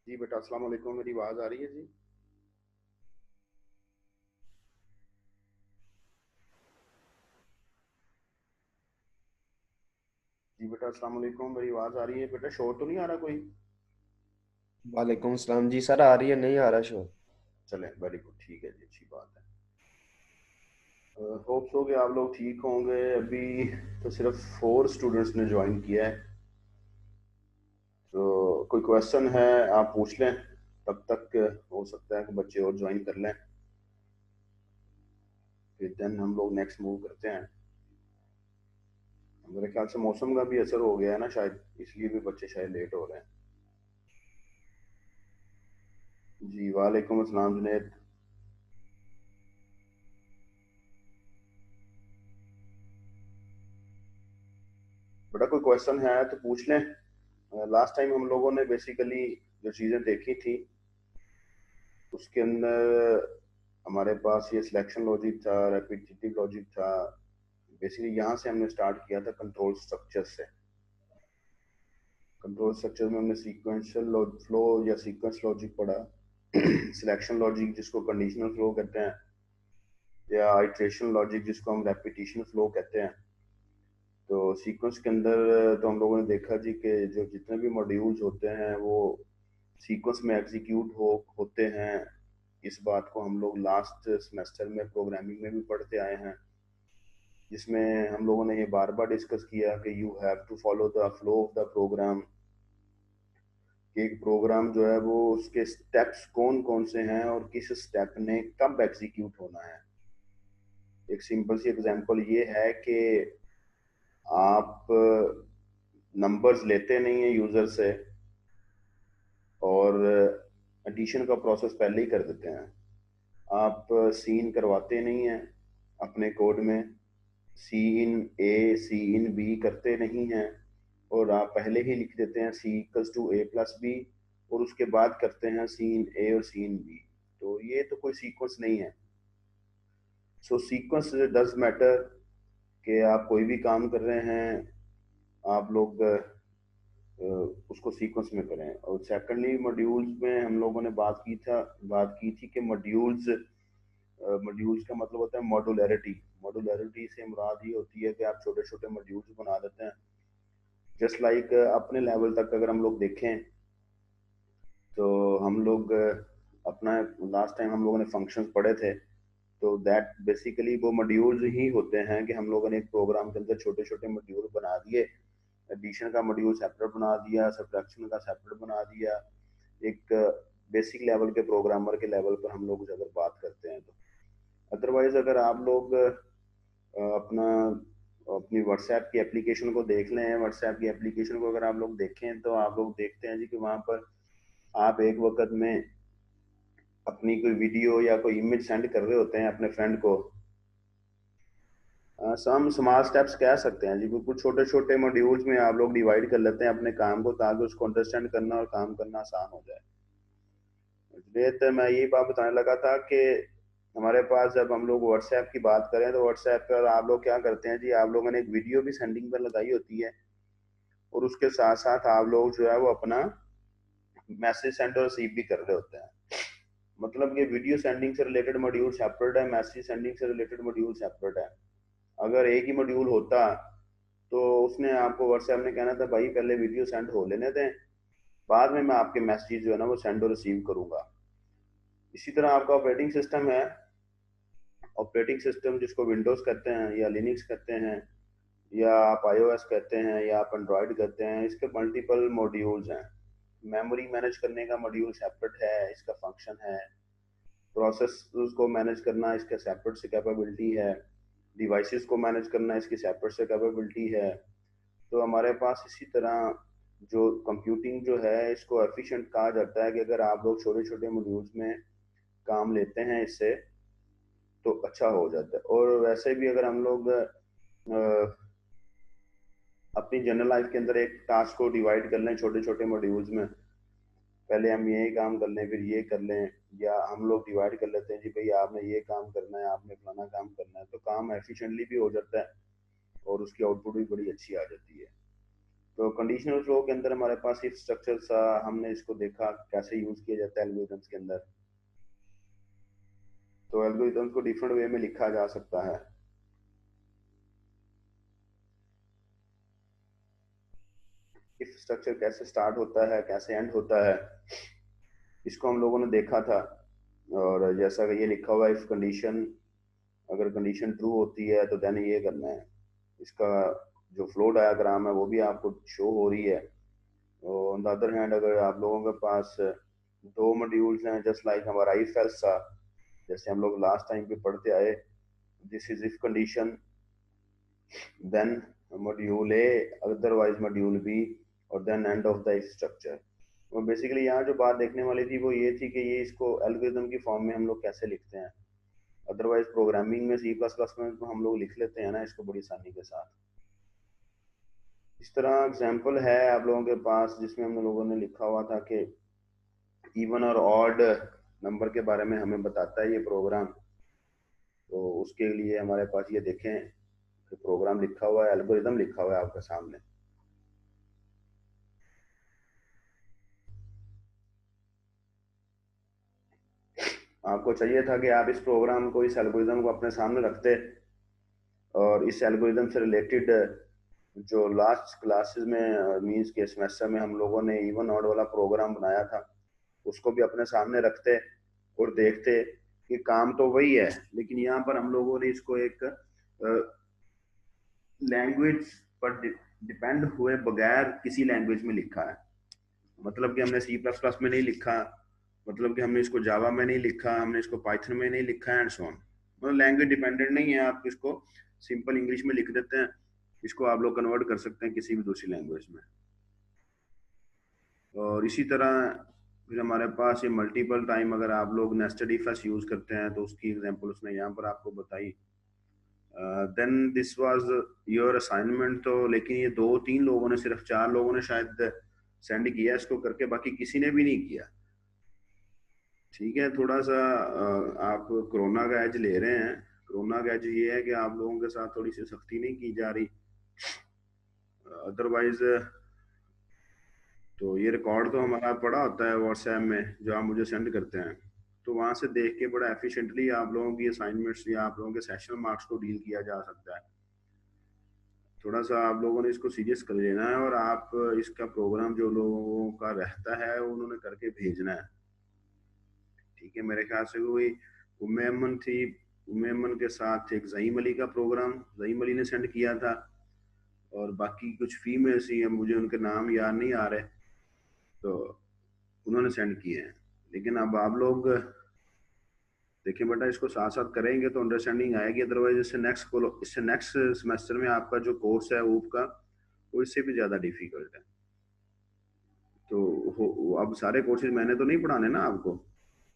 जी बेटा, अस्सलाम वालेकुम। मेरी आवाज़ आ रही है जी? जी बेटा, अस्सलाम वालेकुम। मेरी आवाज़ आ रही है बेटा? शोर तो नहीं आ रहा कोई? वालेकुम सलाम जी सर। आ रही है, नहीं आ रहा शोर? चलें, वेरी गुड, ठीक है जी, अच्छी बात है। होप सो कि आप लोग ठीक होंगे। अभी तो सिर्फ 4 स्टूडेंट्स ने ज्वाइन किया है, तो कोई क्वेश्चन है आप पूछ लें। तब तक हो सकता है कि बच्चे और ज्वाइन कर लें, फिर देन हम लोग नेक्स्ट मूव करते हैं। मेरे ख्याल से मौसम का भी असर हो गया है ना शायद, इसलिए भी बच्चे शायद लेट हो रहे हैं। जी वालेकुम अस्सलाम जुनैद। बेटा कोई क्वेश्चन है तो पूछ लें। लास्ट टाइम हम लोगों ने बेसिकली जो चीज़ें देखी थी उसके अंदर हमारे पास ये सिलेक्शन लॉजिक था, रेपिटेटिव लॉजिक था। बेसिकली यहाँ से हमने स्टार्ट किया था कंट्रोल स्ट्रक्चर से। कंट्रोल स्ट्रक्चर में हमने सीक्वेंशियल फ्लो या सीक्वेंस लॉजिक पढ़ा। सिलेक्शन लॉजिक जिसको कंडीशनल फ्लो कहते हैं, या आइट्रेशन लॉजिक जिसको हम रेपिटेशन फ्लो कहते हैं। तो सीक्वेंस के अंदर तो हम लोगों ने देखा जी कि जो जितने भी मॉड्यूल्स होते हैं वो सीक्वेंस में एग्जीक्यूट होते हैं। इस बात को हम लोग लास्ट सेमेस्टर में प्रोग्रामिंग में भी पढ़ते आए हैं, जिसमें हम लोगों ने ये बार बार डिस्कस किया कि you have to follow the flow of the program. कि एक प्रोग्राम जो है वो उसके स्टेप्स कौन कौन से हैं और किस स्टेप ने कब एग्जीक्यूट होना है। एक सिंपल सी एग्जांपल ये है कि आप नंबर्स लेते नहीं है यूजर से और एडिशन का प्रोसेस पहले ही कर देते हैं। आप सीन करवाते नहीं हैं अपने कोड में, सी इन ए सी इन बी करते नहीं हैं, और आप पहले ही लिख देते हैं C equals to A plus B, और उसके बाद करते हैं सी इन ए और सी इन बी। तो ये तो कोई सीक्वेंस नहीं है। सो सीक्वेंस डज मैटर, कि आप कोई भी काम कर रहे हैं आप लोग उसको सीक्वेंस में करें। और सेकेंडली मॉड्यूल्स में हम लोगों ने बात की थी कि मॉड्यूल्स का मतलब होता है मॉडुलैरिटी। मॉडुलैरिटी से मुराद ये होती है कि आप छोटे छोटे मॉड्यूल्स बना देते हैं। जस्ट लाइक अपने लेवल तक अगर हम लोग देखें तो हम लोग अपना लास्ट टाइम हम लोगों ने फंक्शंस पढ़े थे। तो दैट बेसिकली वो मॉड्यूल्स ही होते हैं कि हम लोगों ने एक प्रोग्राम के अंदर छोटे छोटे मॉड्यूल बना दिए। एडिशन का मॉड्यूल सेपरेट बना दिया, सब्ट्रैक्शन का सेपरेट बना दिया। एक बेसिक लेवल के प्रोग्रामर के लेवल पर हम लोग अगर बात करते हैं तो अदरवाइज अगर आप लोग अपना अपनी व्हाट्सएप की एप्लीकेशन को देख लें, व्हाट्सएप की एप्लीकेशन को अगर आप लोग देखें तो आप लोग देखते हैं जी कि वहाँ पर आप एक वक्त में अपनी कोई वीडियो या कोई इमेज सेंड कर रहे होते हैं अपने फ्रेंड को। हम स्मॉल स्टेप्स कह सकते हैं जी, बिल्कुल छोटे छोटे मॉड्यूल्स में आप लोग डिवाइड कर लेते हैं अपने काम को, ताकि उसको अंडरस्टैंड करना और काम करना आसान हो जाए। इसलिए तो मैं यही बात बताने लगा था कि हमारे पास जब हम लोग व्हाट्सएप की बात करें तो व्हाट्सएप पर आप लोग क्या करते हैं जी, आप लोगों ने एक वीडियो भी सेंडिंग पर लगाई होती है, और उसके साथ साथ आप लोग जो है वो अपना मैसेज सेंड और रिसीव भी कर रहे होते हैं। मतलब ये वीडियो सेंडिंग से रिलेटेड मॉड्यूल सेपरेट है, मैसेज सेंडिंग से रिलेटेड मॉड्यूल सेपरेट है। अगर एक ही मॉड्यूल होता तो उसने आपको व्हाट्सएप ने कहना था भाई पहले वीडियो सेंड हो लेने दें, बाद में मैं आपके मैसेज जो है ना वो सेंड और रिसीव करूंगा। इसी तरह आपका ऑपरेटिंग सिस्टम है। ऑपरेटिंग सिस्टम जिसको विंडोज कहते हैं या लिनक्स कहते हैं या आप आईओएस कहते हैं या आप एंड्रॉयड कहते हैं, इसके मल्टीपल मॉड्यूल्स हैं। मेमोरी मैनेज करने का मॉड्यूल सेपरेट है, इसका फंक्शन है। प्रोसेस को मैनेज करना इसका सेपरेट से कैपेबिलिटी है। डिवाइसेस को मैनेज करना इसकी सेपरेट से कैपेबिलिटी है। तो हमारे पास इसी तरह जो कंप्यूटिंग जो है इसको एफिशिएंट कहा जाता है कि अगर आप लोग छोटे छोटे मॉड्यूल्स में काम लेते हैं इससे तो अच्छा हो जाता है। और वैसे भी अगर हम लोग अपनी जनरल लाइफ के अंदर एक टास्क को डिवाइड कर लें छोटे छोटे मॉड्यूल्स में, पहले हम ये काम कर लें फिर ये कर लें, या हम लोग डिवाइड कर लेते हैं जी भाई आपने ये काम करना है आपने फलाना काम करना है, तो काम एफिशिएंटली भी हो जाता है और उसकी आउटपुट भी बड़ी अच्छी आ जाती है। तो कंडीशनल फ्लो के अंदर हमारे पास इफ स्ट्रक्चर सा, हमने इसको देखा कैसे यूज किया जाता है एल्गोरिथम्स के अंदर। तो एल्गोरिथम्स को डिफरेंट वे में लिखा जा सकता है। इफ स्ट्रक्चर कैसे स्टार्ट होता है, कैसे एंड होता है, इसको हम लोगों ने देखा था। और जैसा कि ये लिखा हुआ है, इफ कंडीशन, अगर कंडीशन ट्रू होती है तो देन ये करना है। इसका जो फ्लो डायग्राम है वो भी आपको शो हो रही है। ऑन द अदर हैंड, अगर आप लोगों के पास दो मॉड्यूल्स हैं, जस्ट लाइक हमारा इफ एल्स था, जैसे हम लोग लास्ट टाइम पे पढ़ते आए, this is if condition, then module A, otherwise module B, और then end of the if structure. वो बेसिकली यहाँ जो बात देखने वाली थी वो ये थी कि ये इसको एल्गोरिथम की फॉर्म में हम लोग कैसे लिखते हैं। अदरवाइज प्रोग्रामिंग में सी प्लस प्लस में तो हम लोग लिख लेते हैं ना इसको बड़ी आसानी के साथ। इस तरह एग्जाम्पल है आप लोगों के पास जिसमें हम लोगों ने लिखा हुआ था कि इवन और ऑड नंबर के बारे में हमें बताता है ये प्रोग्राम। तो उसके लिए हमारे पास ये देखें कि प्रोग्राम लिखा हुआ है, एल्गोरिथम लिखा हुआ है आपके सामने। आपको चाहिए था कि आप इस प्रोग्राम को, इस एल्गोरिथम को अपने सामने रखते और इस एल्गोरिथम से रिलेटेड जो लास्ट क्लासेस में मींस के सेमेस्टर में हम लोगों ने इवन ऑड वाला प्रोग्राम बनाया था उसको भी अपने सामने रखते और देखते कि काम तो वही है, लेकिन यहाँ पर हम लोगों ने इसको एक लैंग्वेज पर डिपेंड हुए बगैर किसी लैंग्वेज में लिखा है। मतलब कि हमने सी प्लस प्लस में नहीं लिखा, मतलब कि हमने इसको जावा में नहीं लिखा, हमने इसको पाइथन में नहीं लिखा, एंड सो ऑन। मतलब लैंग्वेज डिपेंडेंट नहीं है, आप इसको सिंपल इंग्लिश में लिख देते हैं, इसको आप लोग कन्वर्ट कर सकते हैं किसी भी दूसरी लैंग्वेज में। और इसी तरह फिर हमारे पास ये मल्टीपल टाइम अगर आप लोग नेस्टेड इफ एल्स यूज करते हैं तो उसकी एग्जांपल उसने यहाँ पर आपको बताई। Then this was your assignment. तो लेकिन ये 2-3 लोगों ने, सिर्फ 4 लोगों ने शायद सेंड किया इसको करके, बाकी किसी ने भी नहीं किया। ठीक है, थोड़ा सा आप कोरोना का एज ले रहे हैं। कोरोना का एज ये है कि आप लोगों के साथ थोड़ी सी सख्ती नहीं की जा रही। अदरवाइज तो ये रिकॉर्ड तो हमारा पड़ा होता है व्हाट्सएप में जो आप मुझे सेंड करते हैं, तो वहां से देख के बड़ा एफिशिएंटली आप लोगों की असाइनमेंट्स या आप लोगों के सेशन मार्क्स को डील किया जा सकता है। थोड़ा सा आप लोगों ने इसको सीरियस कर लेना है और आप इसका प्रोग्राम जो लोगों का रहता है उन्होंने करके भेजना है। ठीक है, मेरे ख्याल से कोई उम्मे अमन थी, उम्मे अमन के साथ एक जहीम अली का प्रोग्राम जहीम अली ने सेंड किया था, और बाकी कुछ फीमेल्स ही हैं, मुझे उनके नाम याद नहीं आ रहे, तो उन्होंने सेंड किए हैं। लेकिन अब आप लोग देखिए बेटा, इसको साथ साथ करेंगे तो अंडरस्टैंडिंग आएगी, अदरवाइज इससे नेक्स्ट सेमेस्टर में आपका जो कोर्स है ऊप का वो इससे भी ज़्यादा डिफिकल्ट है। तो अब सारे कोर्सेज मैंने तो नहीं पढ़ाने ना आपको,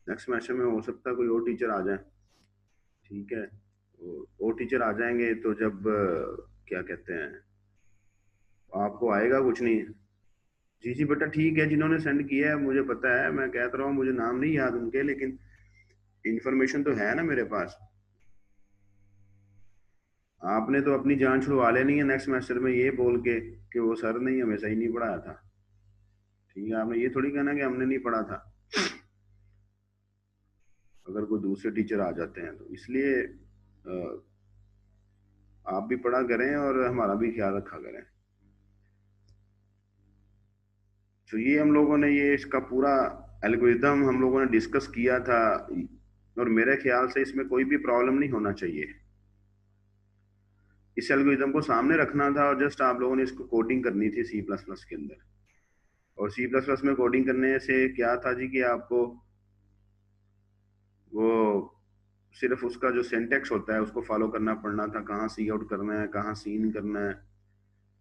नेक्स्ट सेमेस्टर में हो सकता है कोई और टीचर आ जाए। ठीक है, और टीचर आ जाएंगे तो जब क्या कहते हैं, आपको आएगा कुछ नहीं। जी जी बेटा ठीक है, जिन्होंने सेंड किया है मुझे पता है, मैं कहता रहा हूँ मुझे नाम नहीं याद उनके, लेकिन इंफॉर्मेशन तो है ना मेरे पास। आपने तो अपनी जान छुड़वा लेनी है नेक्स्ट सेमेस्टर में ये बोल के कि वो सर नहीं हमें सही नहीं पढ़ाया था। ठीक है, आपने ये थोड़ी कहना कि हमने नहीं पढ़ा था अगर कोई दूसरे टीचर आ जाते हैं तो। इसलिए आप भी पढ़ा करें और हमारा भी ख्याल रखा करें। तो ये हम लोगों ने ये इसका पूरा एल्गोरिथम हम लोगों ने डिस्कस किया था, और मेरे ख्याल से इसमें कोई भी प्रॉब्लम नहीं होना चाहिए। इस एल्गोरिथम को सामने रखना था और जस्ट आप लोगों ने इसको कोडिंग करनी थी सी प्लस प्लस के अंदर। और सी प्लस प्लस में कोडिंग करने से क्या था जी कि आपको वो सिर्फ उसका जो सिंटेक्स होता है उसको फॉलो करना पड़ना था, कहाँ सी आउट करना है, कहाँ सी इन करना है,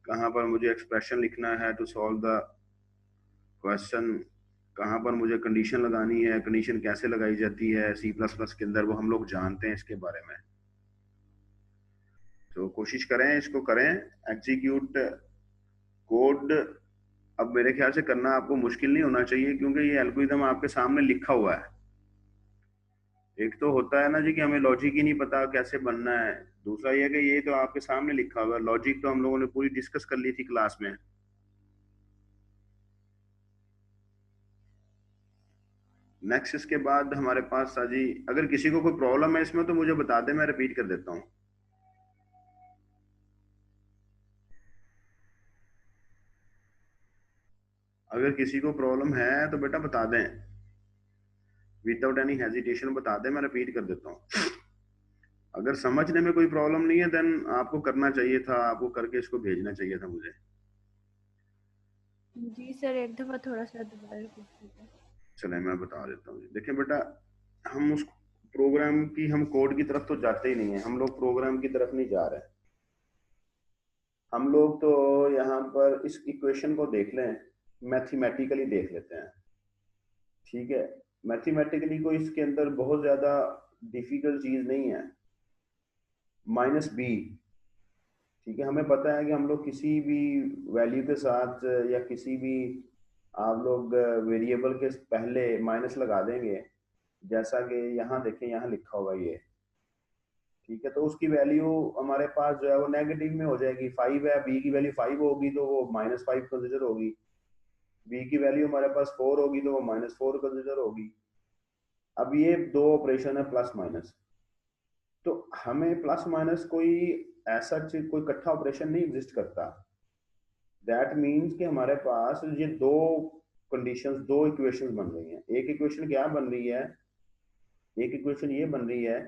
कहाँ पर मुझे एक्सप्रेशन लिखना है टू सॉल्व द क्वेश्चन, कहाँ पर मुझे कंडीशन लगानी है, कंडीशन कैसे लगाई जाती है सी प्लस प्लस के अंदर, वो हम लोग जानते हैं इसके बारे में। तो कोशिश करें, इसको करें एग्जीक्यूट कोड। अब मेरे ख्याल से करना आपको मुश्किल नहीं होना चाहिए क्योंकि ये एल्गोरिथम आपके सामने लिखा हुआ है। एक तो होता है ना जी कि हमें लॉजिक ही नहीं पता कैसे बनना है, दूसरा ये कि ये तो आपके सामने लिखा हुआ है। लॉजिक तो हम लोगों ने पूरी डिस्कस कर ली थी क्लास में। नेक्स्ट इसके बाद हमारे पास था जी, अगर किसी को कोई प्रॉब्लम है इसमें तो मुझे बता दे, मैं रिपीट कर देता हूँ। अगर किसी को प्रॉब्लम है तो बेटा बता दें, विदाउट एनी हेजिटेशन बता दें, मैं रिपीट कर देता हूँ। अगर समझने में कोई प्रॉब्लम नहीं है देन आपको करना चाहिए था, आपको करके इसको भेजना चाहिए था मुझे। जी सर, एक दफा थोड़ा सा दोबारा रिपीट कीजिए। चले मैं बता देता हूँ। देखिए बेटा, हम उस प्रोग्राम की, हम कोड की तरफ तो जाते ही नहीं है, हम लोग प्रोग्राम की तरफ नहीं जा रहे। हम लोग तो यहाँ पर इस इक्वेशन को देख लें, मैथमेटिकली देख लेते हैं, ठीक है। मैथमेटिकली कोई इसके अंदर बहुत ज्यादा डिफिकल्ट चीज नहीं है। -b, ठीक है, हमें पता है कि हम लोग किसी भी वैल्यू के साथ या किसी भी, आप लोग वेरिएबल के पहले माइनस लगा देंगे, जैसा कि यहाँ देखें, यहाँ लिखा होगा ये, ठीक है। तो उसकी वैल्यू हमारे पास जो है वो नेगेटिव में हो जाएगी। 5 है, बी की वैल्यू 5 होगी तो वो -5 कंसिडर होगी। बी की वैल्यू हमारे पास 4 होगी तो वो -4 कंसिडर होगी। अब ये दो ऑपरेशन है प्लस माइनस, तो हमें प्लस माइनस कोई ऐसा चीज, कोई इकट्ठा ऑपरेशन नहीं एग्जिस्ट करता। दैट मीन्स कि हमारे पास ये दो कंडीशंस, दो इक्वेशंस बन रही हैं। एक इक्वेशन क्या बन रही है, एक इक्वेशन ये बन रही है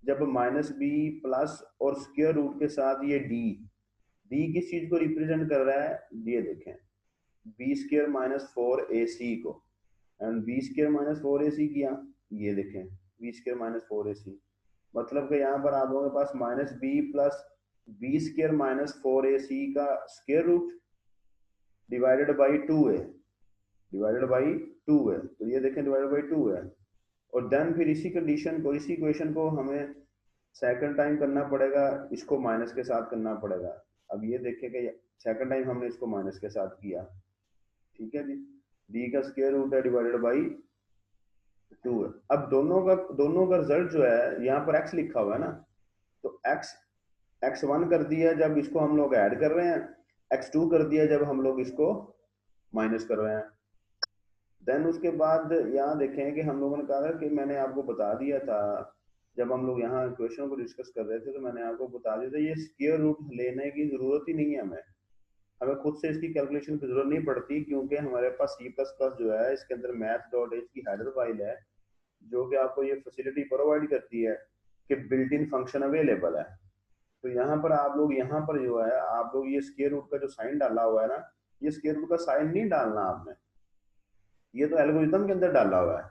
जब -b प्लस और स्क्वायर रूट के साथ ये डी किस चीज को रिप्रेजेंट कर रहा है, ये देखें, बी स्क्वायर -4ac को, एंड बी स्क्वायर -4ac किया, ये देखें बी स्क्वायर -4ac, मतलब कि यहाँ पर आप लोगों के पास -b plus B square -4ac का स्क्वायर रूट डिवाइडेड बाई 2 है, डिवाइडेड बाई 2 है, तो ये देखें डिवाइडेड बाई 2 है। और देन फिर इसी कंडीशन को, इसी इक्वेशन को हमें सेकंड टाइम करना पड़ेगा, इसको माइनस के साथ करना पड़ेगा। अब ये देखें कि सेकंड टाइम हमने इसको माइनस के साथ किया, ठीक है जी। डी का स्क्वायर रूट है डिवाइडेड बाई 2 है। अब दोनों का रिजल्ट जो है, यहाँ पर x लिखा हुआ है ना, तो x1 कर दिया जब इसको हम लोग ऐड कर रहे हैं, x2 कर दिया जब हम लोग इसको माइनस कर रहे हैं। देन उसके बाद यहाँ देखें कि हम लोगों ने कहा था कि मैंने आपको बता दिया था, जब हम लोग यहाँ क्वेश्चन को डिस्कस कर रहे थे तो मैंने आपको बता दिया था ये स्क्वायर रूट लेने की जरूरत ही नहीं है, हमें हमें खुद से इसकी कैलकुलेशन की जरूरत नहीं पड़ती, क्योंकि हमारे पास C++ जो है इसके अंदर math.h की हेडर फाइल है जो कि आपको ये फैसिलिटी प्रोवाइड करती है कि बिल्ट इन फंक्शन अवेलेबल है। तो यहाँ पर आप लोग, यहाँ पर जो है आप लोग ये स्क्वायर रूट का जो साइन डाला हुआ है ना, ये स्क्वायर रूट का साइन नहीं डालना आपने, ये तो एल्गोरिथम के अंदर डाला हुआ है।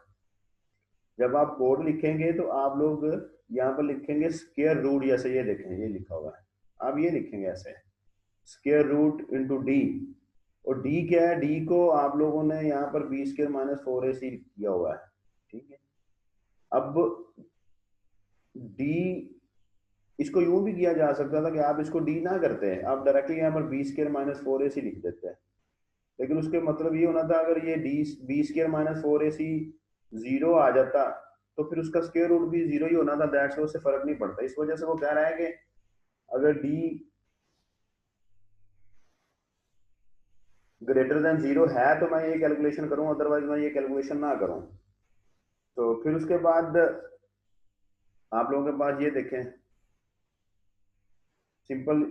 जब आप कोड लिखेंगे तो आप लोग यहाँ पर लिखेंगे स्क्वायर रूट, जैसे ये देखें ये लिखा हुआ है, आप ये लिखेंगे ऐसे स्क्वायर रूट इंटू डी, और डी क्या है, डी को आप लोगों ने यहाँ पर बी स्क्वायर -4ac किया हुआ है, ठीक है। अब डी, इसको यूं भी किया जा सकता था कि आप इसको डी ना करते हैं, आप डायरेक्टली यहाँ पर बी स्क्वायर -4ac लिख देते हैं, लेकिन उसके मतलब ये होना था अगर ये D B square -4ac zero आ जाता तो फिर उसका स्क्वायर रूट भी जीरो ही होना था, दैट्स उससे फर्क नहीं पड़ता। इस वजह से वो कह रहा है कि अगर डी ग्रेटर देन जीरो है तो मैं ये कैलकुलेशन करूं, अदरवाइज मैं ये कैलकुलेशन ना करूं। तो फिर उसके बाद आप लोगों के पास ये देखें सिंपल,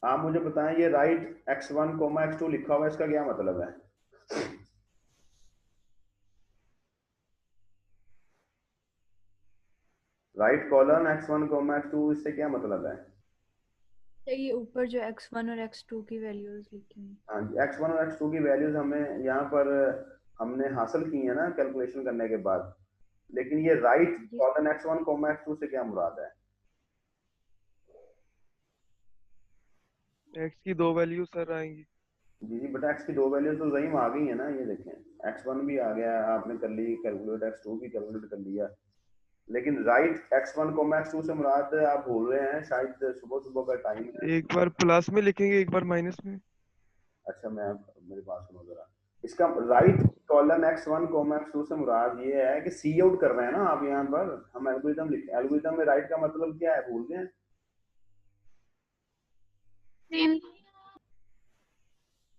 आप मुझे बताएं ये राइट x1 x2 लिखा हुआ है, इसका क्या मतलब है? राइट कॉलन x1 x2, इससे क्या मतलब है? ये ऊपर जो x1 और x2 की वैल्यूज लिखी हैं। हाँ जी, x1 और x2 की वैल्यूज हमें यहाँ पर हमने हासिल की है ना कैलकुलेशन करने के बाद, लेकिन ये राइट जी कॉलन x1 x2 से क्या मुराद है? एक्स की दो वैल्यू सर आएंगी। जी जी बेटा, x की दो वैल्यूज तो सही में आ गई है ना, ये देखें x1 भी आ गया, आपने कर ली कैलकुलेट, x2 भी कैलकुलेट कर लिया, लेकिन राइट x1 x2 से मुराद आप भूल रहे हैं, शायद सुबह सुबह का टाइम है। एक बार प्लस में लिखेंगे, एक बार माइनस में। अच्छा, मैं मेरी बात सुनो जरा, इसका राइट कॉलन x1 x2 से मुराद ये है कि सी आउट कर रहे हैं ना आप, यहाँ पर हम एल्गोरिथम लिख, एल्गोरिथम में राइट का मतलब क्या है, भूल गए?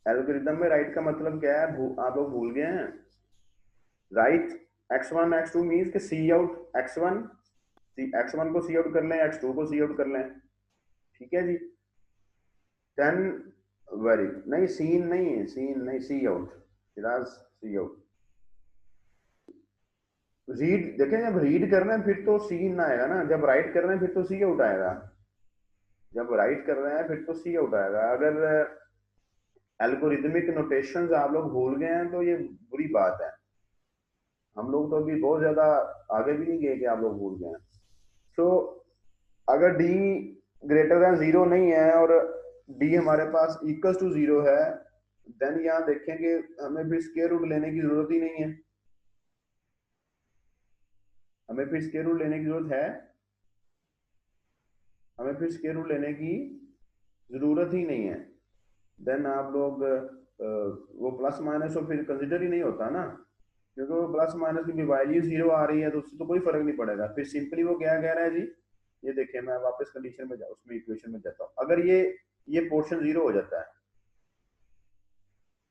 एल्गोरिथम में राइट का मतलब क्या है, आप लोग भूल गए हैं? राइट x1 x2 मींस कि सी आउट x1 को सी आउट कर लें, x2 को सी आउट कर लें, ठीक है जी। 10 वेरी नहीं, सीन नहीं है, सीन नहीं, सी आउट, सिराज सी आउट। रीड देखें, जब रीड कर रहे हैं फिर तो सीन आएगा ना, जब राइट कर रहे हैं फिर तो सी आउट आएगा, जब राइट कर रहे हैं फिर तो सी आउट आएगा। अगर एल्गोरिदमिक नोटेशंस आप लोग भूल गए हैं तो ये बुरी बात है। हम लोग तो अभी बहुत ज्यादा आगे भी नहीं गए कि आप लोग भूल गए हैं। सो अगर डी ग्रेटर देन जीरो नहीं है और डी हमारे पास इक्वल टू जीरो है, देन यहाँ देखेंगे हमें फिर स्क्वायर रूट लेने की जरूरत ही नहीं है, हमें फिर स्क्वायर रूट लेने की जरूरत है, हमें फिर स्क्वायर रूट लेने की जरूरत ही नहीं है। देन आप लोग वो प्लस माइनस और फिर कंसिडर ही नहीं होता ना, क्योंकि वो प्लस माइनस की वैल्यू जीरो आ रही है तो उससे तो कोई फर्क नहीं पड़ेगा। फिर सिंपली वो क्या कह रहा है जी, ये देखिए मैं वापस कंडीशन में उसमें इक्वेशन में जाता हूँ। अगर ये पोर्शन जीरो हो जाता है,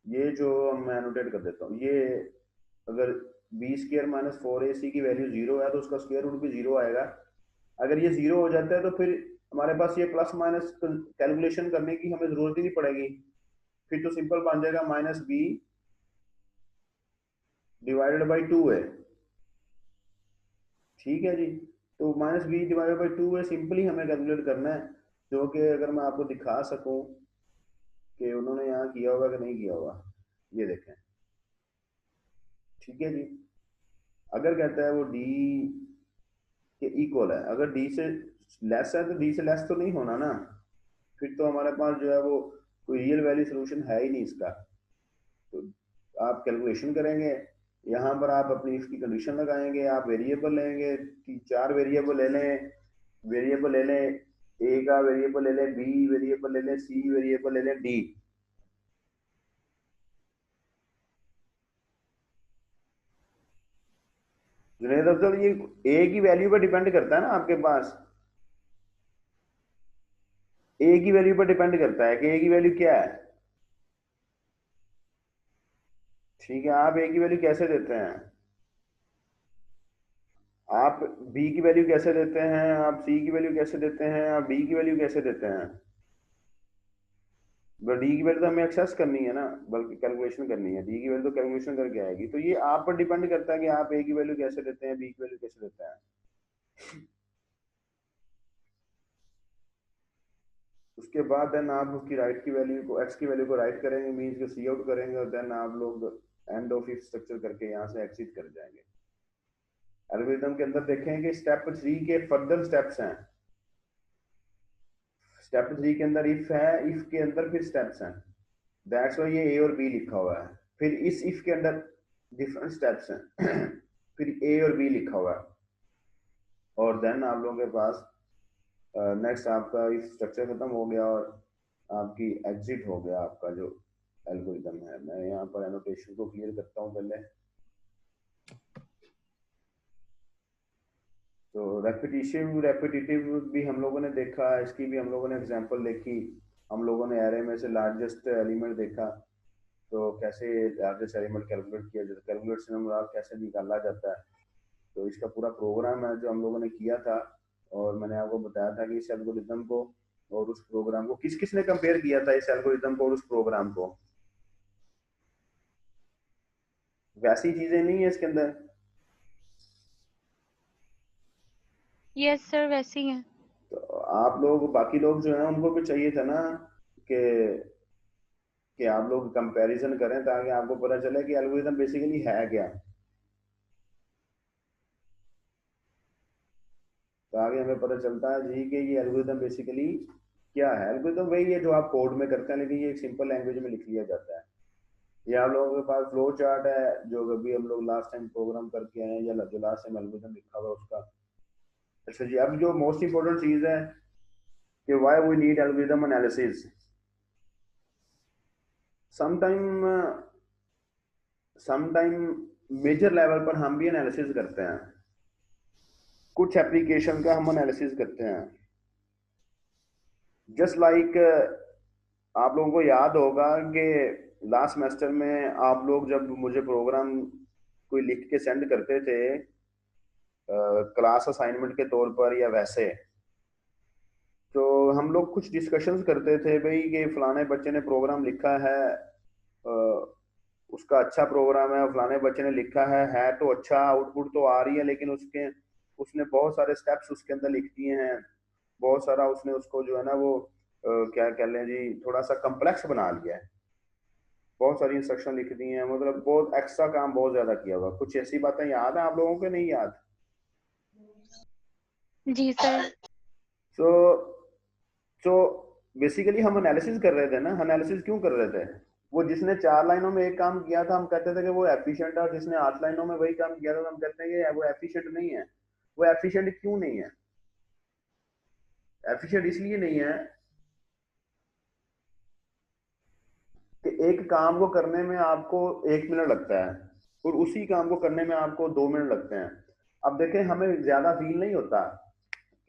ये जो मैं एनोटेट कर देता हूँ, ये अगर बी स्क्वायर माइनस 4ac की वैल्यू जीरो है तो उसका स्क्वायर रूट भी जीरो आएगा। अगर ये जीरो हो जाता है तो फिर हमारे पास ये प्लस माइनस कैलकुलेशन करने की हमें जरूरत ही नहीं पड़ेगी, फिर तो सिंपल बन जाएगा minus B divided by two है, ठीक है जी। तो minus B divided by two है, सिंपली हमें कैलकुलेट करना है, जो कि अगर मैं आपको दिखा सकूं कि उन्होंने यहाँ किया होगा कि नहीं किया होगा, ये देखें, ठीक है जी। अगर कहता है वो डी के इक्वल है, अगर डी से लेस है तो डी से लेस तो नहीं होना ना, फिर तो हमारे पास जो है वो कोई रियल वैल्यू सोल्यूशन है ही नहीं इसका। तो आप कैलकुलेशन करेंगे, यहाँ पर आप अपनी इसकी कंडीशन लगाएंगे, आप वेरिएबल लेंगे कि 4 वेरिएबल ले लें, वेरिएबल ले लें, ए का वेरिएबल ले लें, बी वेरिएबल ले लें, सी वेरिएबल ले लें, डी। जुनेद अफजल, ये ए की वैल्यू पर डिपेंड करता है ना आपके पास, ए की वैल्यू पर डिपेंड करता है कि ए की वैल्यू क्या है, ठीक है। आप ए की वैल्यू कैसे देते हैं, आप बी की वैल्यू कैसे देते हैं, आप सी की वैल्यू कैसे देते हैं, आप डी की वैल्यू कैसे देते हैं। डी की वैल्यू तो हमें एक्सेस करनी है ना, बल्कि कैलकुलेशन करनी है, डी की वैल्यू तो कैलकुलेशन करके आएगी। तो ये आप पर डिपेंड करता है कि आप ए की वैल्यू कैसे देते हैं, बी की वैल्यू कैसे देते हैं। उसके बाद देन आप उसकी राइट की वैल्यू को, एक्स की वैल्यू को राइट करेंगे, मीन्स को सी आउट करेंगे, और देन आप लोग एंड ऑफ इफ स्ट्रक्चर करके यहाँ से एग्जिट कर जाएंगे। एल्गोरिथम के अंदर देखें कि स्टेप 3 के फर्दर स्टेप्स हैं, स्टेप 3 के अंदर इफ है, इफ के अंदर फिर स्टेप्स हैं, दैट्स वाई ये ए और बी लिखा हुआ है। फिर इस इफ के अंदर डिफरेंट स्टेप्स हैं फिर ए और बी लिखा हुआ है, और देन आप लोगों के पास नेक्स्ट आपका इफ स्ट्रक्चर खत्म हो गया और आपकी एग्जिट हो गया आपका जो एल्गोरिथम है। मैं यहाँ पर एनोटेशन को क्लियर करता हूँ पहले। तो रेपिटेटिव भी हम लोगों ने देखा, इसकी भी हम लोगों ने एग्जांपल देखी। हम लोगों ने एरे में से लार्जेस्ट एलिमेंट देखा, तो कैसे लार्जेस्ट एलिमेंट कैलकुलेट किया जाता है, कैलकुलेट से नंबर कैसे निकाला जाता है। तो इसका पूरा प्रोग्राम है जो हम लोगों ने किया था, और मैंने आपको बताया था कि इस एल्गोरिथम को और उस प्रोग्राम को किस किस ने कंपेयर किया था, इस एल्गोरिथम को और उस प्रोग्राम को। वैसी चीजें नहीं है इसके अंदर। यस सर, वैसे ही है। तो आप लोग, बाकी लोग जो है उनको भी चाहिए था ना कि आप लोग कंपैरिजन करें, ताकि आपको पता चले कि एल्गोरिथम बेसिकली है क्या, ताकि हमें पता चलता है जी कि ये एल्गोरिथम बेसिकली क्या है। एल्गोरिथम वही है जो आप कोड में करते हैं, लेकिन ये एक सिंपल लैंग्वेज में लिख लिया जाता है। ये आप लोगों के पास फ्लो चार्ट है जो अभी हम लोग लास्ट टाइम प्रोग्राम करके आए हैं, या जो लास्ट टाइम एल्गोरिथम लिखा हुआ है उसका। अच्छा जी, अब जो मोस्ट इंपोर्टेंट चीज है कि why we need algorithm analysis. Sometime major level पर हम भी एनालिसिस करते हैं, कुछ एप्लीकेशन का हम एनालिसिस करते हैं। जस्ट लाइक आप लोगों को याद होगा कि लास्ट सेमेस्टर में आप लोग जब मुझे प्रोग्राम कोई लिख के सेंड करते थे क्लास असाइनमेंट के तौर पर या वैसे, तो हम लोग कुछ डिस्कशंस करते थे भाई कि फलाने बच्चे ने प्रोग्राम लिखा है, उसका अच्छा प्रोग्राम है, फलाने बच्चे ने लिखा है तो अच्छा, आउटपुट तो आ रही है, लेकिन उसने बहुत सारे स्टेप्स उसके अंदर लिख दिए हैं, बहुत सारा उसने उसको जो है ना वो क्या कह लें जी, थोड़ा सा कम्प्लेक्स बना लिया है, बहुत सारी इंस्ट्रक्शन लिख दी हैं, मतलब बहुत एक्स्ट्रा काम बहुत ज्यादा किया हुआ। कुछ ऐसी बातें याद है आप लोगों को, नहीं याद? जी सर। तो तो बेसिकली हम एनालिसिस कर रहे थे ना, एनालिसिस क्यों कर रहे थे? वो जिसने 4 लाइनों में एक काम किया था हम कहते थे कि वो एफिशिएंट है, और जिसने 8 लाइनों में वही काम किया था तो हम कहते हैं कि वो एफिशिएंट नहीं है। वो एफिशिएंट क्यों नहीं है? एफिशिएंट इसलिए नहीं है कि एक काम को करने में आपको 1 मिनट लगता है और उसी काम को करने में आपको 2 मिनट लगते हैं। अब देखें, हमें ज्यादा फील नहीं होता।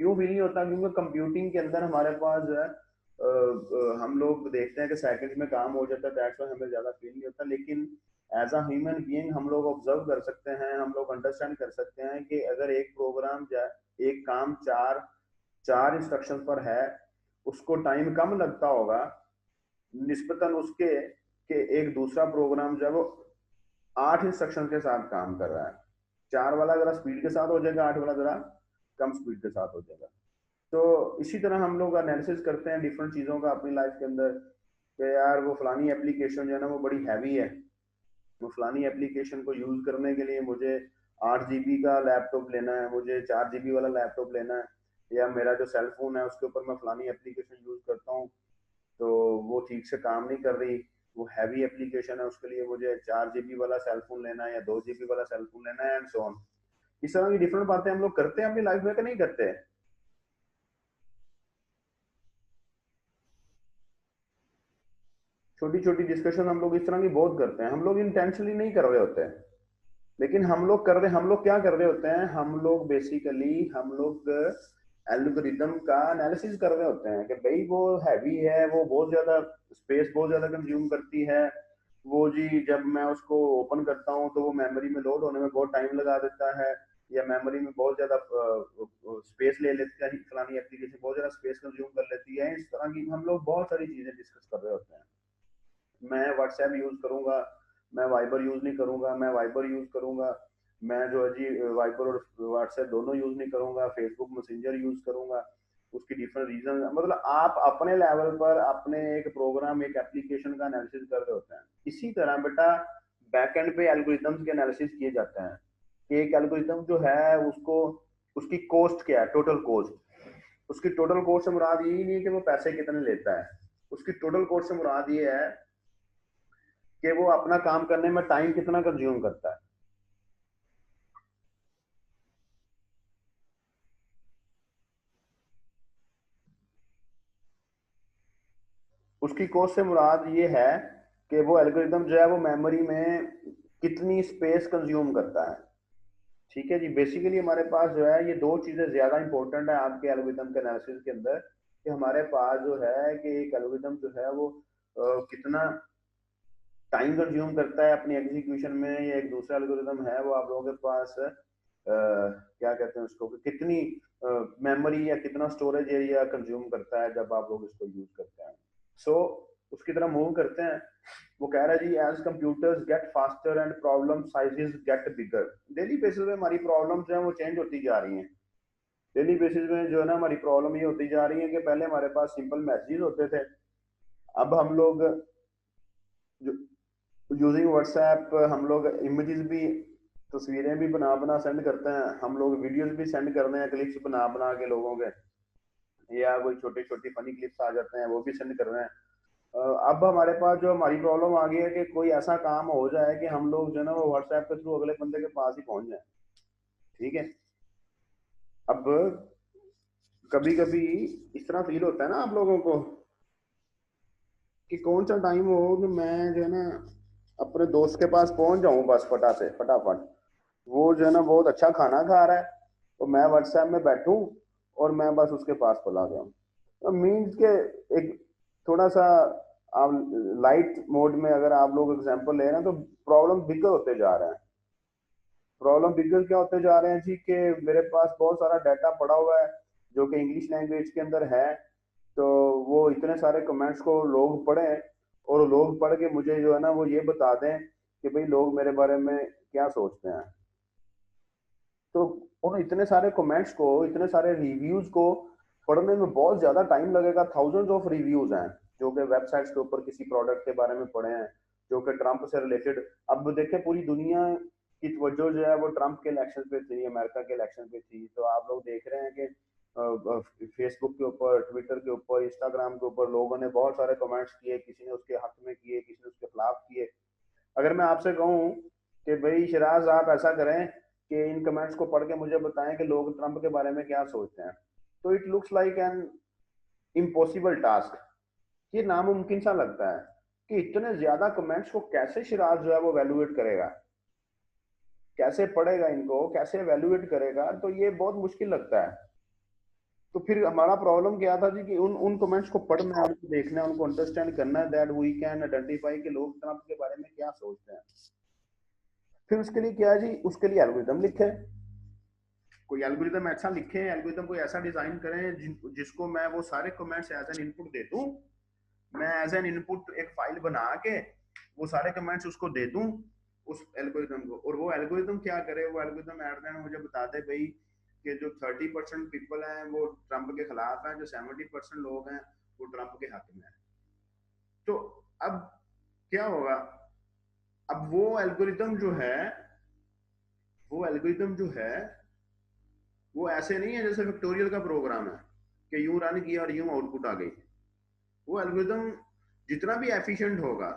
क्यों फील नहीं होता? क्योंकि कंप्यूटिंग के अंदर हमारे पास जो है हम लोग देखते हैं कि सेकंड में काम हो जाता है, दैट्स व्हाई हमें ज्यादा फील नहीं होता। लेकिन एज अ ह्यूमन बीइंग हम लोग ऑब्जर्व कर सकते हैं, हम लोग अंडरस्टैंड कर सकते हैं कि अगर एक प्रोग्राम एक काम चार इंस्ट्रक्शन पर है, उसको टाइम कम लगता होगा निस्बतन उसके कि एक दूसरा प्रोग्राम जो है वो 8 इंस्ट्रक्शन के साथ काम कर रहा है। 4 वाला जरा स्पीड के साथ हो जाएगा, 8 वाला जरा कम स्पीड के साथ हो जाएगा। तो इसी तरह हम लोग एनालिसिस करते हैं डिफरेंट चीज़ों का अपनी लाइफ के अंदर कि यार वो फलानी एप्लीकेशन जो है ना वो बड़ी हैवी है, वो फलानी एप्लीकेशन को यूज़ करने के लिए मुझे 8 GB का लैपटॉप लेना है, मुझे 4 GB वाला लैपटॉप लेना है, या मेरा जो सेल फोन है उसके ऊपर मैं फलानी एप्लीकेशन यूज़ करता हूँ तो वो ठीक से काम नहीं कर रही, वो हैवी एप्लीकेशन है, उसके लिए मुझे 4 GB वाला सेल फोन लेना है या 2 GB वाला सेल फोन लेना है, एंड सो ऑन। इस तरह की डिफरेंट बातें हम लोग करते हैं अपनी लाइफ में कि नहीं करते? छोटी छोटी डिस्कशन हम लोग इस तरह की बहुत करते हैं, हम लोग इंटेंशनली नहीं कर रहे होते हैं, लेकिन हम लोग क्या कर रहे होते हैं, हम लोग बेसिकली हम लोग एल्गोरिदम का एनालिसिस कर रहे होते हैं कि भाई वो हैवी है, वो बहुत ज्यादा स्पेस बहुत ज्यादा कंज्यूम करती है, वो जी जब मैं उसको ओपन करता हूँ तो वो मेमोरी में लोड होने में बहुत टाइम लगा देता है, या मेमोरी में बहुत ज्यादा स्पेस ले लेती है, फलानी एप्लीकेशन बहुत ज्यादा स्पेस कंज्यूम कर लेती है। इस तरह की हम लोग बहुत सारी चीजें डिस्कस कर रहे होते हैं। मैं व्हाट्सएप यूज करूंगा, मैं वाइबर यूज नहीं करूंगा, मैं वाइबर यूज करूंगा, मैं जो है जी वाइबर और व्हाट्सएप दोनों यूज नहीं करूंगा, फेसबुक मैसेंजर यूज करूंगा। उसकी डिफरेंट रीजन, मतलब आप अपने लेवल पर अपने एक प्रोग्राम एक एप्लीकेशन का एनालिसिस कर रहे होते हैं। इसी तरह बेटा बैकएंड पे एल्गोरिथम्स के एनालिसिस किए जाते हैं कि एक एल्गोरिथम जो है उसको उसकी कॉस्ट क्या है, टोटल कॉस्ट। उसकी टोटल कॉस्ट से मुराद यही नहीं है कि वो पैसे कितने लेता है, उसकी टोटल कॉस्ट से मुराद ये है कि वो अपना काम करने में टाइम कितना कंज्यूम करता है। उसकी कॉस्ट से मुराद ये है कि वो एल्गोरिथम जो है वो मेमोरी में कितनी स्पेस कंज्यूम करता है। ठीक है जी, बेसिकली हमारे पास जो है ये दो चीजें ज्यादा इंपॉर्टेंट है आपके एल्गोरिथम के एनालिसिस के अंदर, कि हमारे पास जो है कि एक एल्गोरिथम जो है वो कितना टाइम कंज्यूम करता है अपनी एग्जीक्यूशन में, या एक दूसरा एल्गोरिथम है वो आप लोगों के पास क्या कहते हैं उसको, कितनी मेमोरी या कितना स्टोरेज एरिया कंज्यूम करता है जब आप लोग इसको यूज करते हैं। सो उसकी तरह मूव करते हैं। वो कह रहा है जी as computers get faster and problem sizes get bigger. Daily basis पे हमारी प्रॉब्लम्स जो है वो चेंज होती जा रही हैं। डेली बेसिस में जो है ना हमारी प्रॉब्लम ये होती जा रही है कि पहले हमारे पास सिंपल मैसेजेस होते थे, अब हम लोग यूजिंग व्हाट्सएप हम लोग इमेजेस भी, तस्वीरें भी बना बना सेंड करते हैं, हम लोग वीडियोस भी सेंड कर रहे हैं, क्लिप्स बना बना के लोगों के, या कोई छोटी छोटी फनी क्लिप्स आ जाते हैं वो भी सेंड कर रहे हैं। अब हमारे पास जो हमारी प्रॉब्लम आ गई है कि कोई ऐसा काम हो जाए कि हम लोग जो है ना वो व्हाट्सएप के थ्रू अगले बंदे के पास ही पहुंच जाए। ठीक है, अब कभी कभी इस तरह फील होता है ना आप लोगों को कि कौन सा टाइम हो कि मैं जो है ना अपने दोस्त के पास पहुंच जाऊं बस फटाफट, वो जो है ना बहुत अच्छा खाना खा रहा है तो मैं व्हाट्सएप में बैठूं और मैं बस उसके पास चला जाऊं। तो मीन्स के एक थोड़ा सा आप लाइट मोड में अगर आप लोग एग्जांपल ले रहे हैं तो प्रॉब्लम बिगर होते जा रहे हैं। प्रॉब्लम बिगड़ क्या होते जा रहे हैं जी कि मेरे पास बहुत सारा डाटा पड़ा हुआ है जो कि इंग्लिश लैंग्वेज के अंदर है, तो वो इतने सारे कमेंट्स को लोग पढ़ें और लोग पढ़ के मुझे जो है ना वो ये बता दें कि भाई लोग मेरे बारे में क्या सोचते हैं। तो उन इतने सारे कमेंट्स को, इतने सारे रिव्यूज को पढ़ने में बहुत ज्यादा टाइम लगेगा। थाउजेंड्स ऑफ रिव्यूज हैं जो कि वेबसाइट्स के ऊपर किसी प्रोडक्ट के बारे में पढ़े हैं जो कि ट्रंप से रिलेटेड। अब देखें पूरी दुनिया की तवज्जो जो है वो ट्रंप के इलेक्शन पे थी, अमेरिका के इलेक्शन पे थी। तो आप लोग देख रहे हैं कि फेसबुक के ऊपर, ट्विटर के ऊपर, इंस्टाग्राम के ऊपर लोगों ने बहुत सारे कमेंट्स किए, किसी ने उसके हक में किए, किसी ने उसके खिलाफ किए। अगर मैं आपसे कहूं कि भाई शिराज आप ऐसा करें कि इन कमेंट्स को पढ़ के मुझे बताएं कि लोग ट्रंप के बारे में क्या सोचते हैं, तो it looks like an impossible task. ये नामुमकिन सा लगता है कि इतने ज्यादा कमेंट्स को कैसे शिराज जो है वो वैल्यूएट करेगा, कैसे पढ़ेगा इनको, कैसे वैल्यूएट करेगा। तो ये बहुत मुश्किल लगता है। तो फिर हमारा प्रॉब्लम क्या था जी कि उन उन कमेंट्स को पढ़ना है, उनको देखना है, उनको अंडरस्टैंड करना है, दैट वी कैन आइडेंटिफाई कि लोग ट्रंप के बारे में क्या सोचते हैं। फिर उसके लिए क्या है जी, उसके लिए एल्गोरिथम लिखे। कोई एल्गोरिथम ऐसा लिखे, एल्गोरिथम को ऐसा डिजाइन करें जिसको मैं वो सारे कमेंट्स एज एन इनपुट दे दूं। मैं एज एन इनपुट एक फाइल बना के वो सारे कमेंट्स उसको दे दूं उस एल्गोरिथम को, और वो एल्गोरिथम क्या करे, वो एल्गोरिथम एट द एंड मुझे बता दे भाई कि जो 30% पीपल हैं वो ट्रंप के खिलाफ हैं, जो 70% लोग हैं वो ट्रंप के हक में है। तो अब क्या होगा, अब वो एल्गोरिथम जो है, वो एल्गोरिथम जो है वो ऐसे नहीं है जैसे फैक्टोरियल का प्रोग्राम है कि यूं रन किया और यूं आउटपुट आ गई। वो एल्गोरिथम जितना भी एफिशिएंट होगा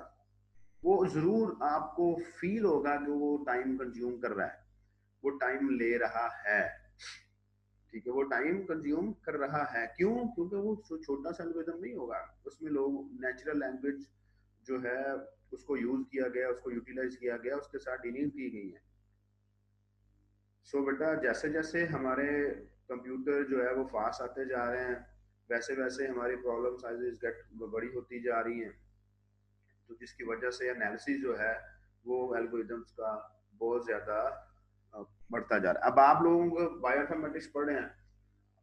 वो जरूर आपको फील होगा कि वो टाइम कंज्यूम कर रहा है, वो टाइम ले रहा है। ठीक है, वो टाइम कंज्यूम कर रहा है। क्यों? क्योंकि वो छोटा सा एल्गोरिथम नहीं होगा, उसमें लोग नेचुरल लैंग्वेज जो है उसको यूज किया गया, उसको यूटिलाइज किया गया, उसके साथ डीलिंग की गई है। सो बेटा जैसे जैसे हमारे कंप्यूटर जो है वो फास्ट आते जा रहे हैं, वैसे वैसे हमारी प्रॉब्लम साइजेस गेट बड़ी होती जा रही हैं। तो जिसकी वजह से एनालिसिस जो है वो एल्गोरिथम्स का बहुत ज़्यादा बढ़ता जा रहा है। अब आप लोगों को बायोइन्फॉर्मेटिक्स पढ़ रहे हैं,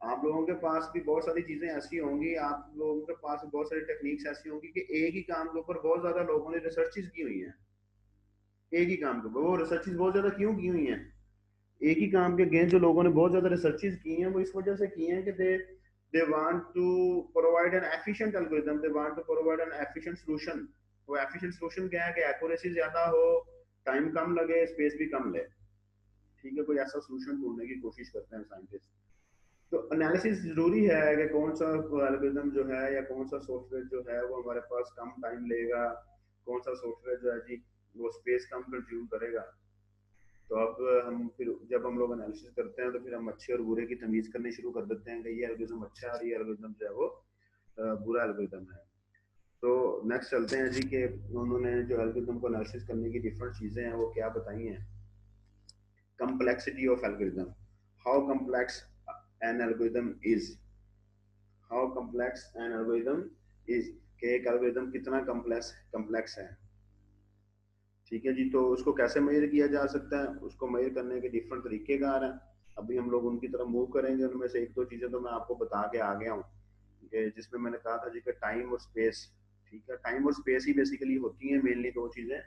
आप लोगों के पास भी बहुत सारी चीज़ें ऐसी होंगी, आप लोगों के पास बहुत सारी टेक्निक्स ऐसी होंगी कि एक ही काम के ऊपर बहुत ज़्यादा लोगों ने रिसर्चेस की हुई हैं। एक ही काम के ऊपर वो रिसर्चेस बहुत ज़्यादा क्यों की हुई हैं? एक ही काम के अगेंस्ट जो लोगों ने बहुत ज्यादा रिसर्चेस की हैं वो इस वजह से की हैं कि they want to provide an efficient algorithm, they want to provide an efficient solution. वो एफिशिएंट सॉल्यूशन क्या है कि एक्यूरेसी ज्यादा हो, टाइम कम लगे, स्पेस भी कम ले। ठीक है, कोई ऐसा सॉल्यूशन ढूंढने की कोशिश करते हैं साइंटिस्ट। तो एनालिसिस जरूरी है कि कौन सा एल्गोरिथम जो है या कौन सा सॉफ्टवेयर जो है वो हमारे पास कम टाइम लेगा, कौन सा सॉफ्टवेयर जो है जी वो स्पेस कम कंज्यूम करेगा। तो अब हम फिर जब हम लोग एनालिसिस करते हैं तो फिर हम अच्छे और बुरे की तमीज करनी शुरू कर देते हैं कि ये एल्गोरिथम अच्छा है और ये एल्गोरिथम जो है वो बुरा एल्गोरिथम है। तो नेक्स्ट चलते हैं जी कि उन्होंने जो एल्गोरिथम को एनालिसिस करने की डिफरेंट चीजें हैं वो क्या बताई हैं। Complexity of algorithm, how complex an algorithm is, how complex an algorithm is, कि एक एल्गोरिथम कितना कम्प्लेक्स है। ठीक है जी, तो उसको कैसे मेजर किया जा सकता है, उसको मेजर करने के डिफरेंट तरीकेकार हैं। अभी हम लोग उनकी तरफ मूव करेंगे। उनमें से एक दो चीजें तो मैं आपको बता के आ गया हूँ जिसमें मैंने कहा था जी कि टाइम और स्पेस। ठीक है, टाइम और स्पेस ही बेसिकली होती हैं मेनली दो चीजें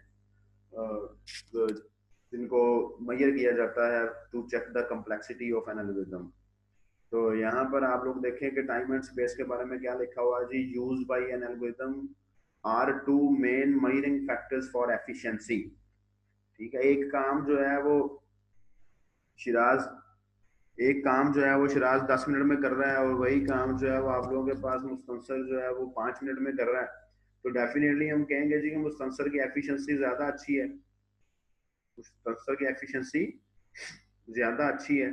जिनको मेजर किया जाता है to check the complexity of an algorithm. तो यहाँ पर आप लोग देखें कि टाइम एंड स्पेस के बारे में क्या लिखा हुआ है जी। Use by an algorithm are two main measuring factors for efficiency. ठीक है, एक काम जो है वो शिराज, एक काम जो है वो शिराज 10 मिनट में कर रहा है और वही काम जो है वो आप लोगों के पास मुस्तंसर जो है वो 5 मिनट में कर रहा है। तो डेफिनेटली हम कहेंगे जी कि मुस्तंसर की एफिशिएंसी ज्यादा अच्छी है, मुस्तंसर की एफिशिएंसी ज्यादा अच्छी है।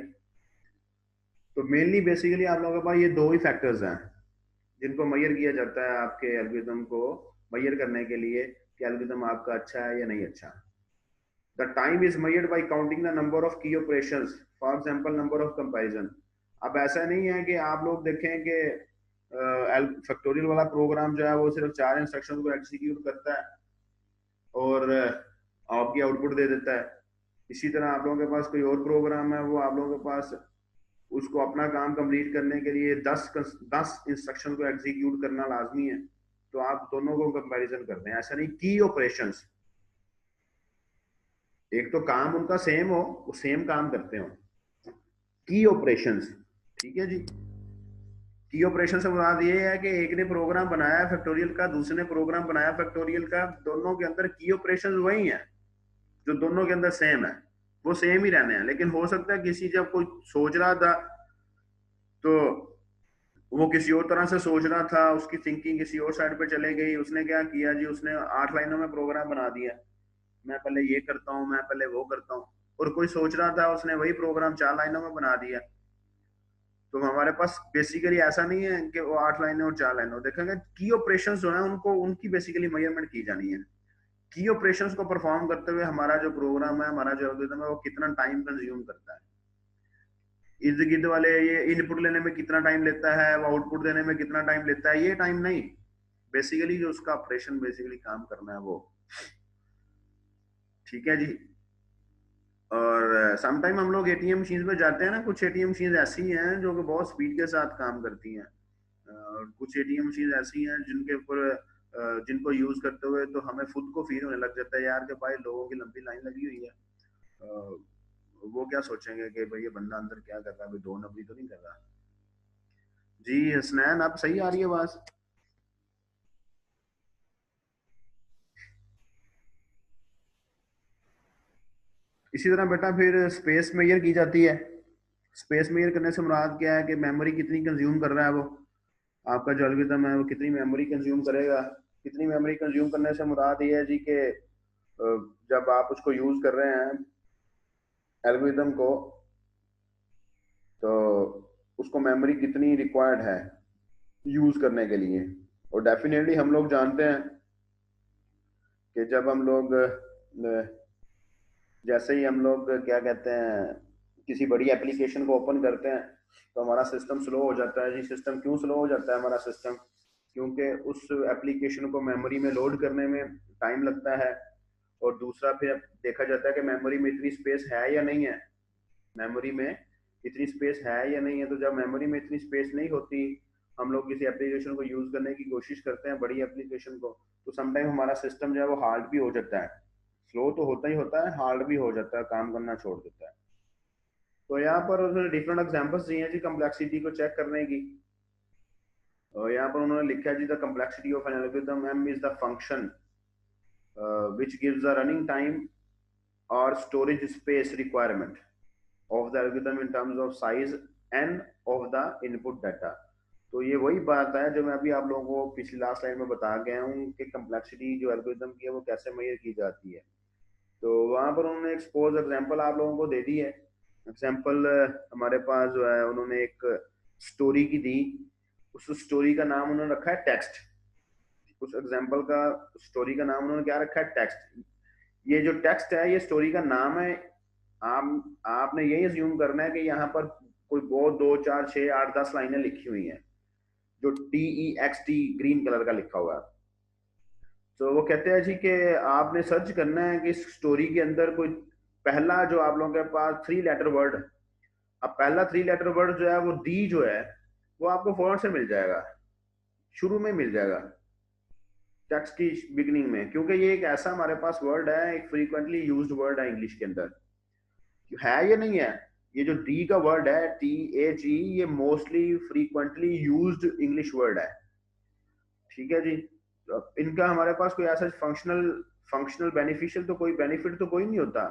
तो मेनली बेसिकली आप लोगों के पास ये दो ही फैक्टर्स हैं जिनको मेजर किया जाता है आपके एल्गोरिथम को मेजर करने के लिए कि एल्गोरिथम आपका अच्छा है या नहीं अच्छा। The time is measured by counting the number of key operations, for example number of comparison। अब ऐसा नहीं है कि आप लोग देखें कि फैक्टोरियल वाला प्रोग्राम जो है वो सिर्फ 4 इंस्ट्रक्शन को एग्जीक्यूट करता है और आपकी आउटपुट दे देता है। इसी तरह आप लोगों के पास कोई और प्रोग्राम है, वो आप लोगों के पास उसको अपना काम कंप्लीट करने के लिए 10 इंस्ट्रक्शन को एग्जीक्यूट करना लाजमी है, तो आप दोनों को कंपैरिजन करते हैं। ऐसा नहीं की ऑपरेशंस, एक तो काम उनका सेम हो, वो सेम काम करते हो, की ऑपरेशंस। ठीक है जी। की ऑपरेशन से मुराद ये है कि एक ने प्रोग्राम बनाया है फैक्टोरियल का, दूसरे ने प्रोग्राम बनाया फैक्टोरियल का, दोनों के अंदर की ऑपरेशन वही है जो दोनों के अंदर सेम है, वो सेम ही रहने हैं। लेकिन हो सकता है किसी जब कोई सोच रहा था तो वो किसी और तरह से सोच रहा था, उसकी थिंकिंग किसी और साइड पे चले गई, उसने क्या किया जी, उसने 8 लाइनों में प्रोग्राम बना दिया, मैं पहले ये करता हूँ, मैं पहले वो करता हूँ। और कोई सोच रहा था, उसने वही प्रोग्राम 4 लाइनों में बना दिया। तो हमारे पास बेसिकली ऐसा नहीं है कि वो 8 लाइनें और 4 लाइनें देखेंगे। की ऑपरेशंस जो है उनको, उनकी बेसिकली मेजरमेंट की जानी है। की ऑपरेशंस को परफॉर्म करते हुए हमारा जो प्रोग्राम है, हमारा जो एल्गोरिथम है, वो कितना टाइम कंज्यूम करता है, इर्द गिर्द वाले ये इनपुट लेने में कितना टाइम लेता है, वो आउटपुट देने में कितना टाइम लेता है, ये टाइम नहीं, बेसिकली जो उसका ऑपरेशन बेसिकली काम करना है वो। ठीक है जी। और समटाइम हम लोग एटीएम मशीन पे जाते हैं ना, कुछ एटीएम मशीन ऐसी हैं जो कि बहुत स्पीड के साथ काम करती हैं, और कुछ एटीएम मशीन ऐसी हैं जिनके ऊपर जिनको यूज करते हुए तो हमें खुद को फील होने लग जाता है यार कि भाई लोगों की लंबी लाइन लगी हुई है, अ, वो क्या सोचेंगे कि भाई ये बंदा अंदर क्या कर रहा है, भाई दो नंबरी तो नहीं कर रहा। जी हसनैन, आप सही आ रही है आवाज? इसी तरह बेटा फिर स्पेस मेजर की जाती है। स्पेस मेजर करने से मुराद क्या है कि मेमोरी कितनी कंज्यूम कर रहा है वो, आपका जो एल्गोरिथम है वो कितनी मेमोरी कंज्यूम करेगा। कितनी मेमोरी कंज्यूम करने से मुराद ये है जी कि जब आप उसको यूज कर रहे हैं एल्गोरिथम को, तो उसको मेमोरी कितनी रिक्वायर्ड है यूज करने के लिए। और डेफिनेटली हम लोग जानते हैं कि जब हम लोग जैसे ही हम लोग क्या कहते हैं किसी बड़ी एप्लीकेशन को ओपन करते हैं तो हमारा सिस्टम स्लो हो जाता है जी। सिस्टम क्यों स्लो हो जाता है हमारा सिस्टम? क्योंकि उस एप्लीकेशन को मेमोरी में लोड करने में टाइम लगता है। और दूसरा फिर देखा जाता है कि मेमोरी में इतनी स्पेस है या नहीं है, मेमोरी में इतनी स्पेस है या नहीं है। तो जब मेमोरी में इतनी स्पेस नहीं होती, हम लोग किसी एप्लीकेशन को यूज करने की कोशिश करते हैं, बड़ी एप्लीकेशन को, तो समटाइम हमारा सिस्टम जो है वो हार्ड भी हो जाता है। स्लो तो होता ही होता है, हार्ड भी हो जाता है, काम करना छोड़ देता है। तो यहाँ पर उन्होंने डिफरेंट एग्जांपल्स दिए हैं जी कम्प्लेक्सिटी को चेक करने की। और यहाँ पर उन्होंने लिखा है जी the complexity of an algorithm M is the function which gives the running time or storage space requirement of the algorithm in terms of size n of the input data। तो ये वही बात है जो मैं अभी आप लोगों को पिछली लास्ट स्लाइड में बता गया हूँ कि कम्प्लेक्सिटी जो एल्गोरिथम की है वो कैसे मेजर की जाती है। तो वहां पर उन्होंने एक सपोज एग्जांपल आप लोगों को दे दी है। एग्जांपल हमारे पास जो है उन्होंने एक स्टोरी की दी, उस स्टोरी का नाम उन्होंने रखा है टेक्स्ट। उस एग्जांपल का स्टोरी का नाम उन्होंने क्या रखा है? टेक्स्ट। ये जो टेक्स्ट है ये स्टोरी का नाम है। आपने यही अज्यूम करना है कि यहाँ पर कोई बहुत 2 4 6 8 10 लाइनें लिखी हुई हैं जो TEXT ग्रीन कलर का लिखा हुआ है। तो वो कहते हैं जी कि आपने सर्च करना है कि इस स्टोरी के अंदर कोई पहला जो आप लोगों के पास 3 लेटर वर्ड, अब पहला 3 लेटर वर्ड जो है वो दी जो है वो आपको फौरन से मिल जाएगा, शुरू में मिल जाएगा टेक्स्ट की बिगनिंग में, क्योंकि ये एक ऐसा हमारे पास वर्ड है, एक फ्रीक्वेंटली यूज्ड वर्ड है इंग्लिश के अंदर। है या नहीं है? ये जो डी का वर्ड है THE, ये mostly frequently used English word है। ठीक है जी। तो इनका हमारे पास कोई ऐसा फंक्शनल फंक्शनल बेनिफिशियल तो कोई बेनिफिट तो कोई नहीं होता,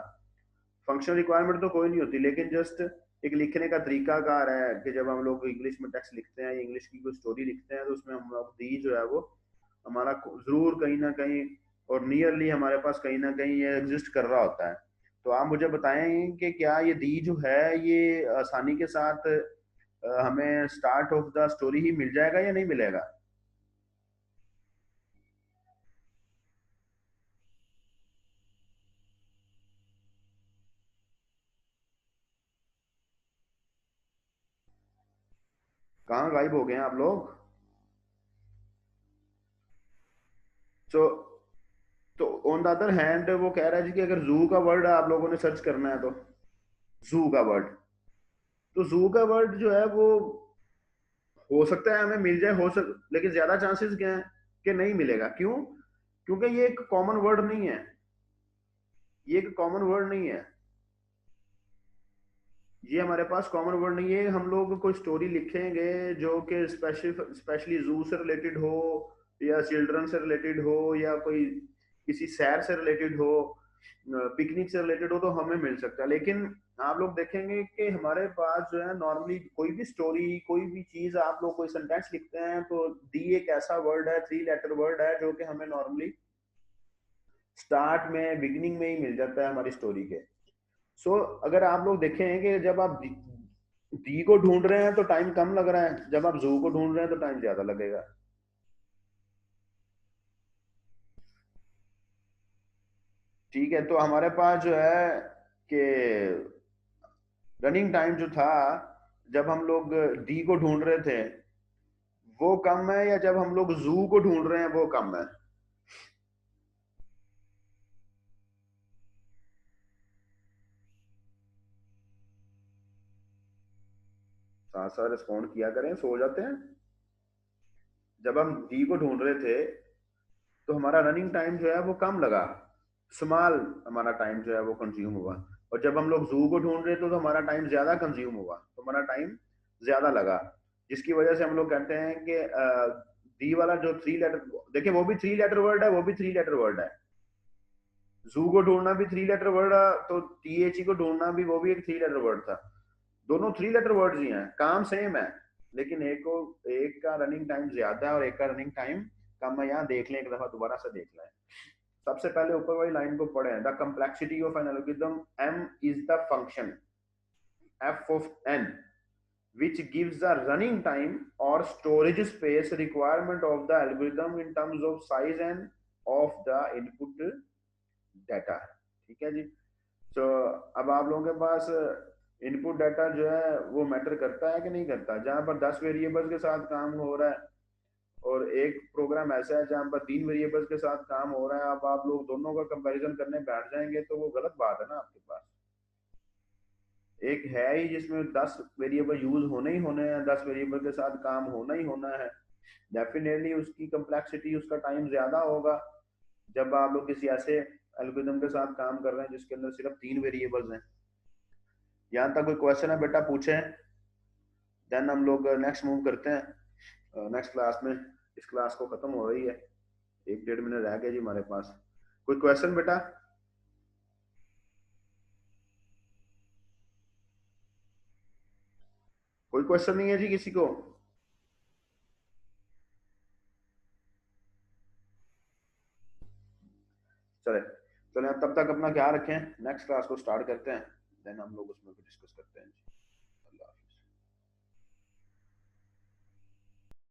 फंक्शनल रिक्वायरमेंट तो कोई नहीं होती, लेकिन जस्ट एक लिखने का तरीका कार है कि जब हम लोग इंग्लिश में टेक्स्ट लिखते हैं, इंग्लिश की कोई स्टोरी लिखते हैं, तो उसमें हम लोग दी जो है वो हमारा जरूर कहीं ना कहीं और नियरली हमारे पास कहीं ना कहीं ये एग्जिस्ट कर रहा होता है। तो आप मुझे बताएं कि क्या ये दी जो है ये आसानी के साथ हमें स्टार्ट ऑफ द स्टोरी ही मिल जाएगा या नहीं मिलेगा? कहाँ गायब हो गए हैं आप लोग? तो तो ऑन द अदर हैंड वो कह रहा है जी कि अगर जू का वर्ड आप लोगों ने सर्च करना है तो जू का वर्ड, तो जू का वर्ड जो है वो हो सकता है हमें मिल जाए, लेकिन ज्यादा चांसेस क्या है कि नहीं मिलेगा। क्यों? क्योंकि ये एक कॉमन वर्ड नहीं है, ये एक कॉमन वर्ड नहीं है, ये हमारे पास कॉमन वर्ड नहीं है। हम लोग कोई स्टोरी लिखेंगे जो कि स्पेशली जू से रिलेटेड हो या चिल्ड्रन से रिलेटेड हो या कोई किसी सैर से रिलेटेड हो, पिकनिक से रिलेटेड हो, तो हमें मिल सकता है। लेकिन आप लोग देखेंगे कि हमारे पास जो है नॉर्मली कोई भी स्टोरी, कोई भी चीज, आप लोग कोई सेंटेंस लिखते हैं तो दी एक ऐसा वर्ड है, 3 लेटर वर्ड है जो कि हमें नॉर्मली स्टार्ट में, बिगिनिंग में ही मिल जाता है हमारी स्टोरी के। सो अगर आप लोग देखें कि जब आप दी को ढूंढ रहे हैं तो टाइम कम लग रहा है, जब आप जू को ढूंढ रहे हैं तो टाइम ज्यादा लगेगा। ठीक है, तो हमारे पास जो है कि रनिंग टाइम जो था जब हम लोग डी को ढूंढ रहे थे वो कम है, या जब हम लोग जू को ढूंढ रहे हैं वो कम है? साथ साथ रिस्पॉन्ड किया करें, सो जाते हैं। जब हम डी को ढूंढ रहे थे तो हमारा रनिंग टाइम जो है वो कम लगा, स्मॉल हमारा टाइम जो है वो कंज्यूम हुआ। और जब हम लोग जू को ढूंढ रहे थे तो हमारा टाइम ज्यादा कंज्यूम हुआ, तो हमारा टाइम ज्यादा लगा, जिसकी वजह से हम लोग कहते हैं कि डी वाला जो 3 लेटर, देखिए वो भी 3 लेटर वर्ड है, वो भी 3 लेटर वर्ड है। जू को ढूंढना भी 3 लेटर वर्ड है, तो THE को ढूंढना भी, वो भी एक 3 लेटर वर्ड था। दोनों 3 लेटर वर्ड्स ही हैं, काम सेम है, लेकिन एक का रनिंग टाइम ज्यादा है और एक का रनिंग टाइम कम है। यहाँ देख लें, एक दफा दोबारा से देख लें। सबसे पहले ऊपर वाली लाइन को पढ़ें। The complexity of an algorithm m is the function f of n which gives the running time or storage space requirement of the algorithm in terms of size and of the input data। ठीक है जी। तो अब आप लोगों के पास input data जो है वो मैटर करता है कि नहीं करता? जहां पर 10 वेरिएबल्स के साथ काम हो रहा है और एक प्रोग्राम ऐसा है जहां पर 3 वेरिएबल्स के साथ काम हो रहा है, अब आप लोग दोनों का कंपैरिजन करने बैठ जाएंगे तो वो गलत बात है ना। आपके पास एक है ही जिसमें 10 वेरिएबल यूज होने ही होने हैं, 10 वेरिएबल के साथ काम होना ही होना है, डेफिनेटली उसकी कम्प्लेक्सिटी, उसका टाइम ज्यादा होगा। जब आप लोग किसी ऐसे एल्गोरिथम के साथ काम कर रहे हैं जिसके अंदर सिर्फ 3 वेरिएबल्स हैं। यहाँ तक कोई क्वेश्चन है बेटा? पूछें, देन हम लोग नेक्स्ट मूव करते हैं नेक्स्ट क्लास में। इस क्लास को खत्म हो रही है, 1-1.5 मिनट रह गए जी हमारे पास। कोई क्वेश्चन बेटा? कोई क्वेश्चन नहीं है जी किसी को? चले चले, अब तब तक अपना ख्याल रखें, नेक्स्ट क्लास को स्टार्ट करते हैं, देन हम लोग उसमें डिस्कस करते हैं।